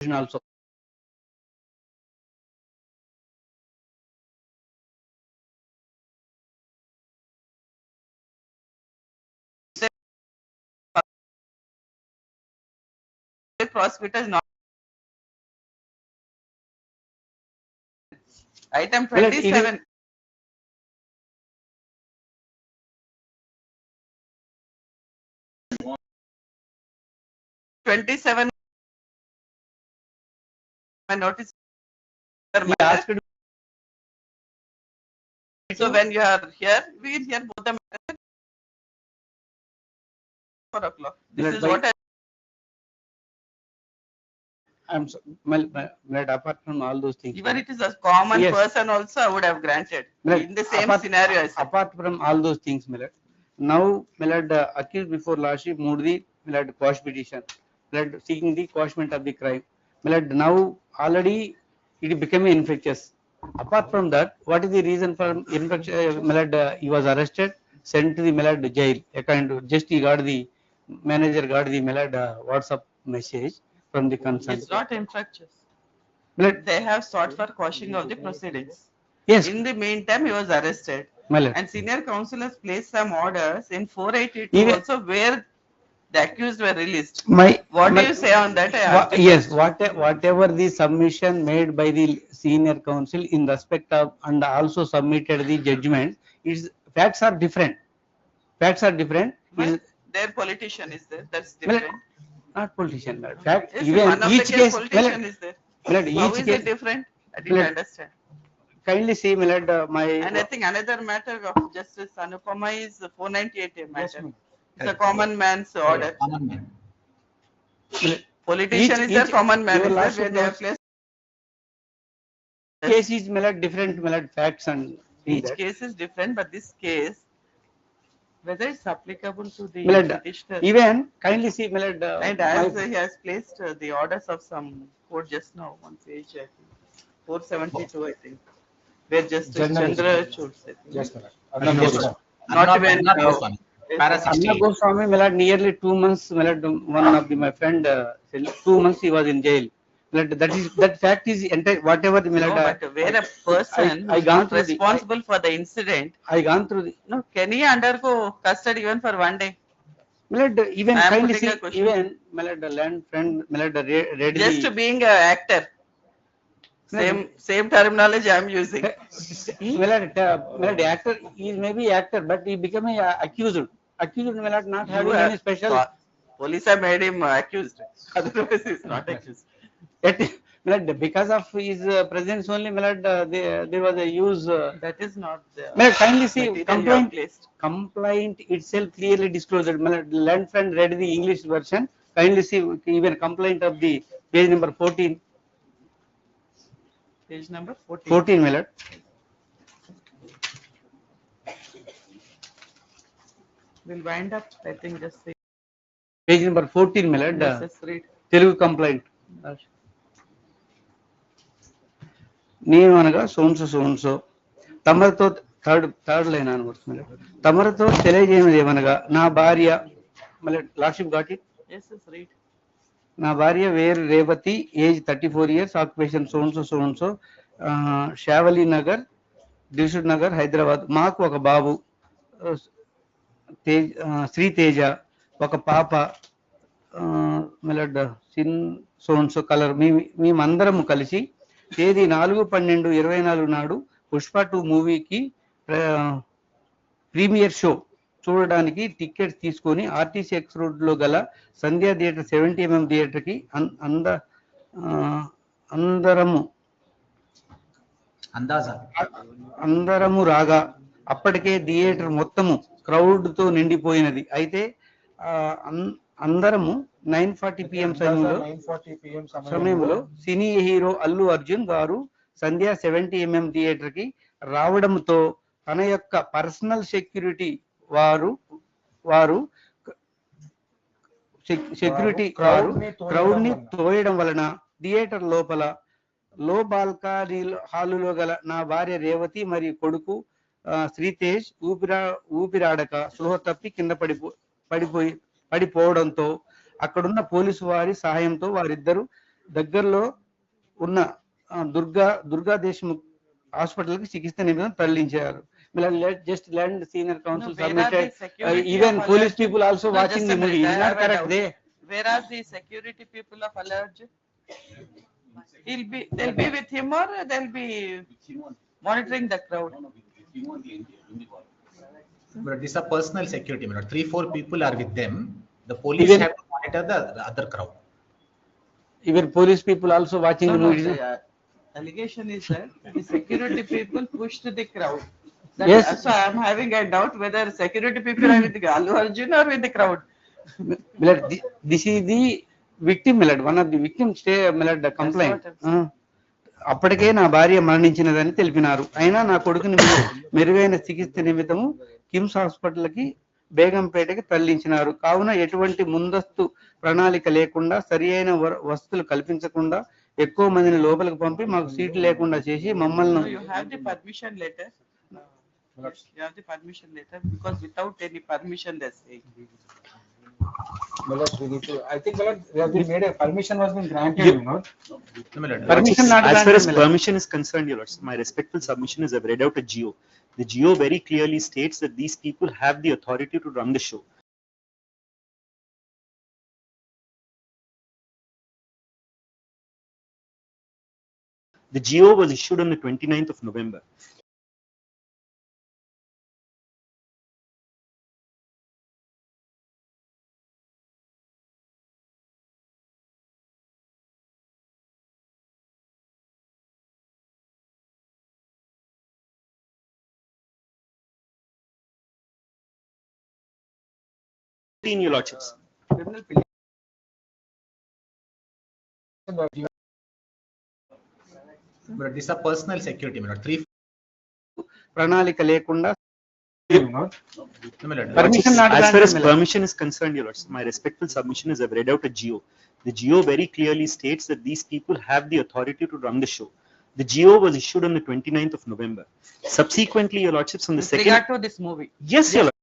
portion also. Prosecutor is not. Item 27. My notice. So when you are here, we will hear both the matters. 4 o'clock. This is what apart from all those things. Even it is a common person also, I would have granted. In the same scenario. Apart from all those things, Milad, now Milad accused before Lordship moved the Milad quash petition, Milad seeking the quashment of the crime. Milad now already it became infectious. Apart from that, what is the reason for infection? Milad he was arrested, sent to the Milad jail. Just he got the manager got the Milad WhatsApp message from the concerned. It's not infectious. They have sought for quashing of the proceedings. Yes. In the meantime, he was arrested. And senior counsel has placed some orders in 482 even, also where the accused were released. What do you say on that? Yes, whatever the submission made by the senior counsel in respect of and also submitted the judgment, its facts are different. Facts are different. Their politician is there. That's different. Not politician. Fact, yes, even one of each the case politician is there. How is it different? I didn't understand. Kindly see, Milad, my. And I think another matter of Justice Anupama is 498 matter. Yes, it's a common man's order. Common man. Politician is a common man. Where they have placed. Case is Milad different, Milad facts and. Each case is different, but this case, whether it's applicable to the petitioner. Even kindly see, Milad. And as he has placed the orders of some court just now, one page, I think, 472, I think, where Justice Chandra chose, I think. Not even Anna Goswami, Milad, nearly 2 months, Milad, one of my friend, 2 months he was in jail. That fact is entire, whatever the Milad. No, but where a person I gone responsible for the incident. I gone through the. No, can he undergo custody even for 1 day? Milad, even kindly see, even Milad, land friend, Milad, read just being an actor. Same terminology I am using. Milad, actor, he may be actor, but he became a accused. Accused, Milad, not having any special. Police have made him accused. Otherwise, he is not accused. Milad, because of his presence only, Milad, there was a use. That is not there. Milad, kindly see, complaint itself clearly disclosed. Milad, land friend read the English version. Kindly see, even complaint of the page number 14. Page number 14. 14, Milad. We'll wind up, I think, just say. Page number 14, Milad. Yes, read. Telugu complaint. నేను అనగా సోన్సో తమరితో third line అనవచ్చు మీరు తమరితో తెలియజేయనిది ఏమనగా నా భార్య మళ్ళీ last got it నా భార్య వేరు Revathi age 34 years occupation సోన్సో Shavali Nagar Dilsukh Nagar Hyderabad మాకు ఒక బాబు శ్రీతేజ ఒక పాప మెలడ్ సోన్సో కలర్ మేమందరము కలిసి తేదీ 4/12/24 నాడు పుష్ప 2 మూవీకి ప్రీమియర్ షో చూడడానికి టికెట్స్ తీసుకొని ఆర్టీసీ ఎక్స్ రోడ్ లో గల సంధ్యా థియేటర్ 70mm థియేటర్ కి అందరము రాగా అప్పటికే థియేటర్ మొత్తము క్రౌడ్ తో నిండిపోయినది. అయితే అందరము 9:40 PM సమయంలో సినీ హీరో అల్లు అర్జున్ గారు సంధ్యా 70mm థియేటర్ కి రావడంతో తన యొక్క పర్సనల్ సెక్యూరిటీ వారు క్రౌడ్ ని తోయడం వలన థియేటర్ లోపల లో బాల్కనీ హాలులో గల నా భార్య రేవతి మరియు కొడుకు శ్రీతేజ్ ఊపిరాడక స్పృహ తప్పి కింద పడిపోవడంతో అక్కడున్న పోలీసు వారి సహాయంతో వారిద్దరూ దగ్గరలో ఉన్న దుర్గా దేశ్ముఖ్ హాస్పిటల్ కి చికిత్స నిమిత్తం తరలించారు. Just land senior counsel No, where are submitted. the security Even of police Allu people also No, watching just the a movie. minute, It's I not have a correct. doubt. Where are the security people of Allu Arjun? They'll be with him or they'll be monitoring the crowd? But this is a personal security. 3-4 people are with them. The police Even- have to monitor the other crowd. Even police people also watching No, the no, movie. the allegation is that the security people pushed the crowd. Yes. So I'm having a doubt whether security people are with the Allu Arjun or with the crowd. This is the victim, one of the victims stay complaint. what I'm అప్పటికే నా భార్య మరణించినదని తెలిపినారు. అయినా నా కొడుకుని మెరుగైన చికిత్స నిమిత్తము కిమ్స్ హాస్పిటల్కి బేగంపేటకి తరలించినారు. కావున ఎటువంటి ముందస్తు ప్రణాళిక లేకుండా సరి అయిన వసతులు కల్పించకుండా ఎక్కువ మందిని లోపలికి పంపి మాకు సీట్లు లేకుండా చేసి మమ్మల్ని So you have the permission letter. You have the permission letter because without any permission they're saying. I think they have been made a permission was been granted, Permission not As far granted, as my lord. permission is concerned, Your Lordship, my respectful submission is I've read out a GO. The GO very clearly states that these people have the authority to run the show. The GO was issued on the 29th of November. Your Lordships. But this is a personal security. 3 ప్రణాళిక లేకుండా Permission not as far granted, as my lord. permission is concerned, Your Lordship, my respectful submission is I've read out a GO. The GO very clearly states that these people have the authority to run the show. The GO was issued on the 29th of November. Subsequently, Your Lordships, on the With second. regard to this movie. Yes, Your Lordship.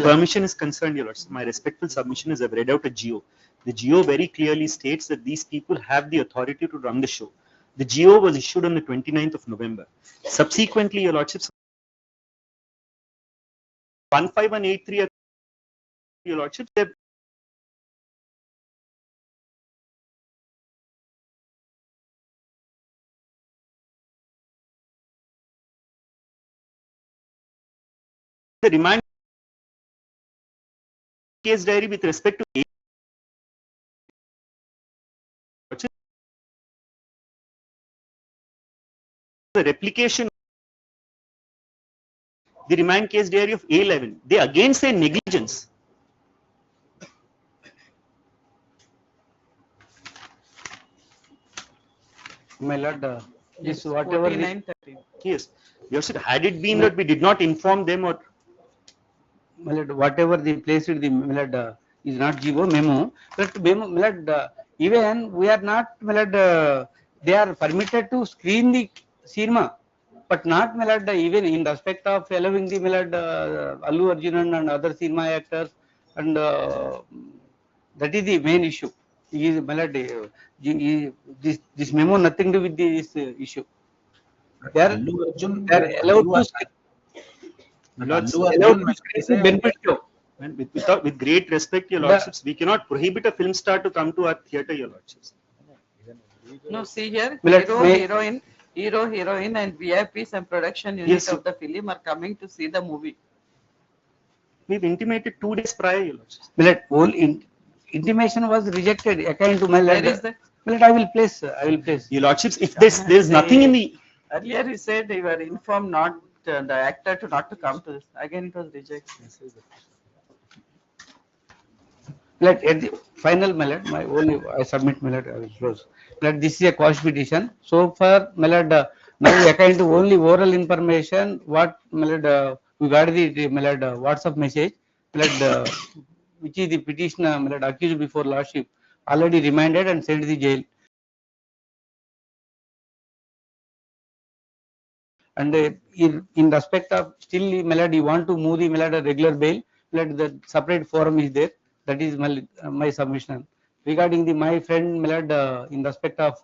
Permission is concerned, Your Lordship, my respectful submission is I've read out a GO. The GO very clearly states that these people have the authority to run the show. The GO was issued on the 29th of November. Subsequently, Your Lordships, 15183, Your Lordships, the remand case diary with respect to the replication, the remand case diary of A11, they again say negligence. My lord, this whatever the, 4930. Yes, Your Lordship, had it been that we did not inform them or my lord, whatever they placed the my lord, is not GO memo. But memo, my lord, even we are not, my lord, they are permitted to screen the cinema, but not, my lord, even in respect of allowing the, my lord, Allu Arjun and other cinema actors, and that is the main issue. Is, my lord, this memo nothing to do with this issue. They are Allu Arjun, they are allowed to screen. Allu Allowed Arjun, to screen the benefit show. and with great respect, Your Lordships, we cannot prohibit a film star to come to our theatre, Your Lordships. No, see here, Well, hero, heroine and VIPs and production unit Yes. of the film are coming to see the movie. We've intimated 2 days prior, Your Lordships. My lord, whole intimation was rejected according to my lord. Where is that? My lord, I will place. Your Lordships, if there's nothing in the, Earlier you said you were informed not, the actor to not to come to this. Again it was rejected. Let at the final, my lord, my only I submit, my lord, I will close. Let this is a quash petition. So far, my lord, now according to only oral information, what, my lord, we got the my lord, WhatsApp message. My lord, which is the petitioner, my lord, accused before lordship, already remanded and sent to the jail. And in respect of still, my lord, you want to move the, my lord, a regular bail, my lord, the separate forum is there. That is my submission. Regarding the my friend, my lord, in respect of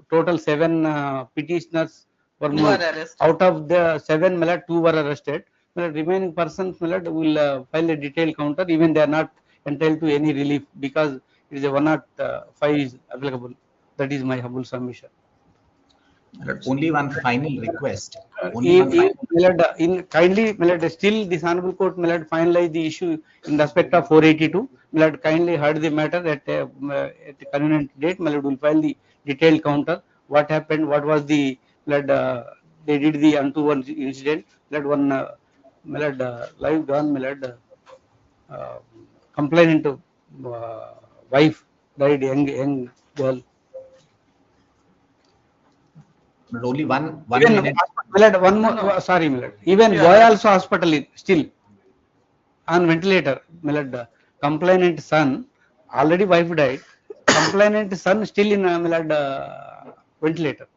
total 7 petitioners were Who are moved. arrested. Out of the 7, my lord, 2 were arrested. My lord, remaining persons, my lord, will file a detailed counter. Even they are not entitled to any relief because it is a 105 is applicable. That is my humble submission. Only one final request. Kindly, my lord, still this honorable court, my lord, finalize the issue in respect of 482. My lord, kindly heard the matter at a convenient date. My lord, will file the detailed counter. What happened? What was the, my lord, they did the untoward incident. My lord, one, my lord, live gone, my lord, uh, complainant wife died, young girl. But only one Even minute. Millard, one more, No. sorry, Millard. Even Yeah. boy also hospital still on ventilator. Millard, complainant son, already wife died. Complainant son still in Millard ventilator.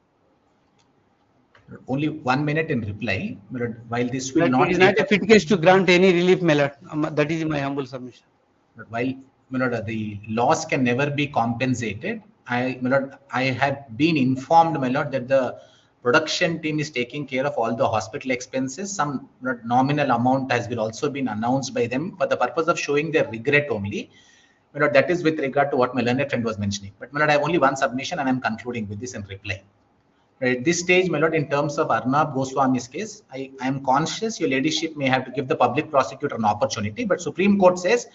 Only 1 minute in reply. But while this will Millard, not it is take not a up, fit case to grant any relief, Millard. That is my humble submission. but while the loss can never be compensated, I have been informed, my lord, that the production team is taking care of all the hospital expenses. Some nominal amount has been also been announced by them for the purpose of showing their regret only. My lord, that is with regard to what my learned friend was mentioning. But my lord, I have only one submission and I'm concluding with this in reply. At this stage, my lord, in terms of Arnab Goswami's case, I am conscious your ladyship may have to give the public prosecutor an opportunity, but Supreme Court says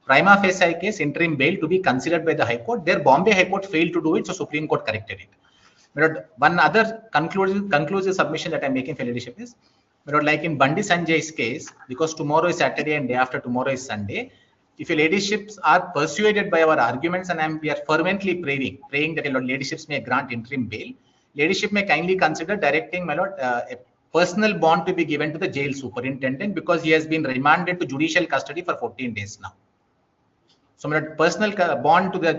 prima facie case interim bail to be considered by the High Court. Their Bombay High Court failed to do it, so Supreme Court corrected it. My lord, one other conclusive submission that I'm making for ladyship is, my lord, like in Bandi Sanjay's case, because tomorrow is Saturday and day after tomorrow is Sunday, if your ladyships are persuaded by our arguments, and we are fervently praying that your ladyships may grant interim bail, ladyship may kindly consider directing, my lord, a personal bond to be given to the jail superintendent because he has been remanded to judicial custody for 14 days now. So, my lord, personal bond to the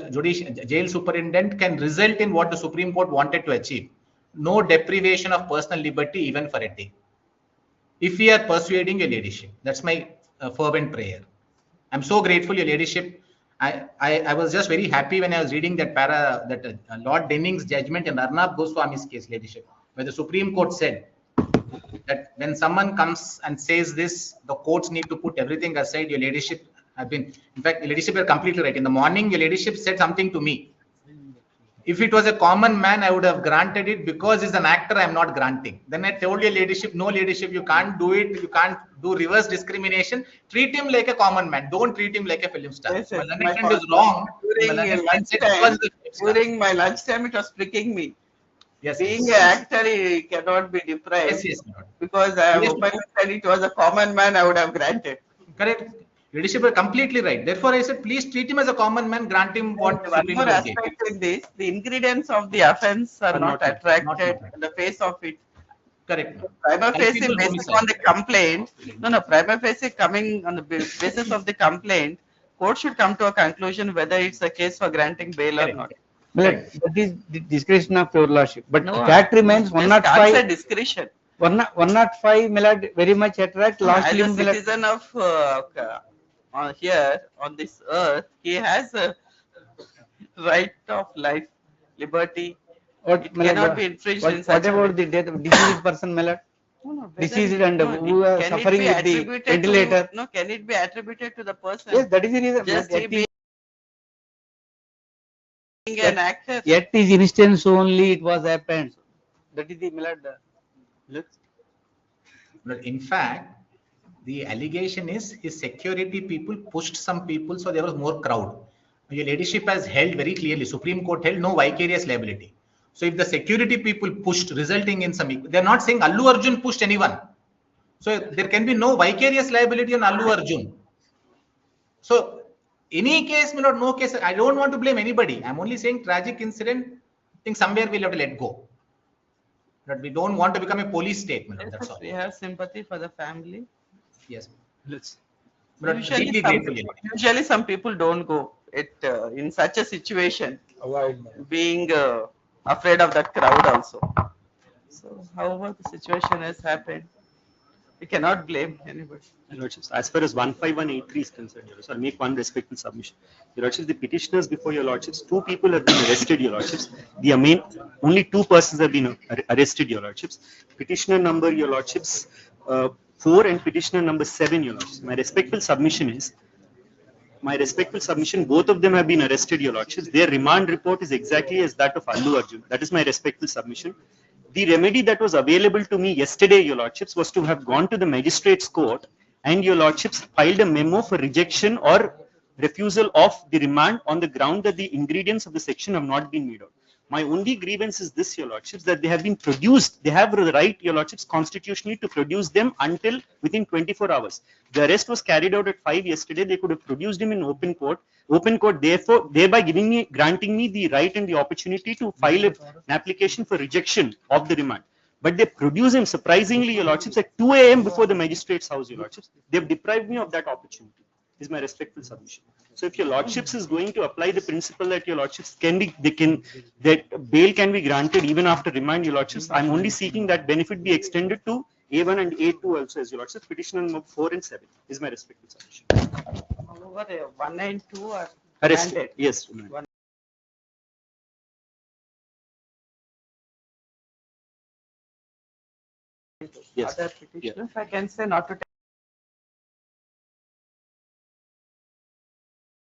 jail superintendent can result in what the Supreme Court wanted to achieve: no deprivation of personal liberty even for a day. If we are persuading your ladyship, that's my fervent prayer. I'm so grateful, your ladyship. I was just very happy when I was reading that Lord Denning's judgment in Arnab Goswami's case, ladyship, where the Supreme Court said that when someone comes and says this, the courts need to put everything aside. Your ladyship have been, in fact, your ladyship are completely right. In the morning, your ladyship said something to me. If it was a common man, I would have granted it. Because he's an actor, I'm not granting. Then I told your ladyship, no ladyship, you can't do it. You can't do reverse discrimination. Treat him like a common man. Don't treat him like a film star. Yes, So my yes, learned my friend is fault. wrong. During My learned friend said lunchtime, because he's a film star. during my lunchtime, it was pricking me. Yes, Being yes. an actor, he cannot be deprived. Yes, yes, my lord. Because I have Yes, openly said it was a common man, I would have granted. Correct. Ladyship are completely right. Therefore, I said, please treat him as a common man. Grant him what One Supreme more Court gave. aspect in this, the ingredients of the offense are not attracted not in the face of it. Correct. Prima facie, Culpable basis homicide. on the complaint, prima facie coming on the basis of the complaint, court should come to a conclusion whether it's a case for granting bail or Correct. not. Millard, that is the discretion of your lordship. But No, the fact remains just can't say 105. discretion. 105, Millard, very much attract last As a limb, Millard. citizen of here on this earth, he has a right of life, liberty. It cannot be infringed in such What a way. about the death of deceased person, Millard? Whether Deceased it- and no, who are can it suffering be with the attributed ventilator? can it be attributed to the person? Yes, that is the reason. Just he being an actor. Yet his instance only it was happened. That is the Millard. But in fact, the allegation is his security people pushed some people, so there was more crowd. Your ladyship has held very clearly, Supreme Court held no vicarious liability. So if the security people pushed, resulting in some, they're not saying Allu Arjun pushed anyone. So there can be no vicarious liability on Allu Arjun. So any case, no case, I don't want to blame anybody. I'm only saying tragic incident. I think somewhere we'll have to let go. But we don't want to become a police state, that's all. We have sympathy for the family. Yes. Let's My lord, Usually, deeply grateful, Your Lordship. usually some people don't go it in such a situation, Avoid, my lord. being afraid of that crowd also. So, however, the situation has happened, we cannot blame anybody. Your Lordships, as far as 15183 is concerned, Your Lordships, I'll make one respectful submission. Your Lordships, the petitioners before Your Lordships, 2 people have been arrested, Your Lordships. The main, only 2 persons have been arrested, Your Lordships. Petitioner number, Your Lordships, 4 and petitioner number 7, Your Lordships. My respectful submission, both of them have been arrested, Your Lordships. Their remand report is exactly as that of Allu Arjun. That is my respectful submission. The remedy that was available to me yesterday, Your Lordships, was to have gone to the magistrate's court and Your Lordships filed a memo for rejection or refusal of the remand on the ground that the ingredients of the section have not been made out. My only grievance is this, Your Lordships, that they have been produced. They have the right, Your Lordships, constitutionally to produce them until within 24 hours. The arrest was carried out at 5 yesterday. They could have produced him in open court. Open court, therefore, thereby granting me the right and the opportunity to file an application for rejection of the remand. But they produce him surprisingly, Your Lordships, at 2 a.m. before the magistrate's house, Your Lordships. They've deprived me of that opportunity. Is my respectful submission. So if Your Lordships is going to apply the principle that Your Lordships that bail can be granted even after remand, Your Lordships, I'm only seeking that benefit be extended to A1 and A2 also, as Your Lordships. Petitioner number 4 and 7 is my respectful submission. However, 1 and 2 are Arrested. granted. Yes. Yes. Other petitioners, I can say not to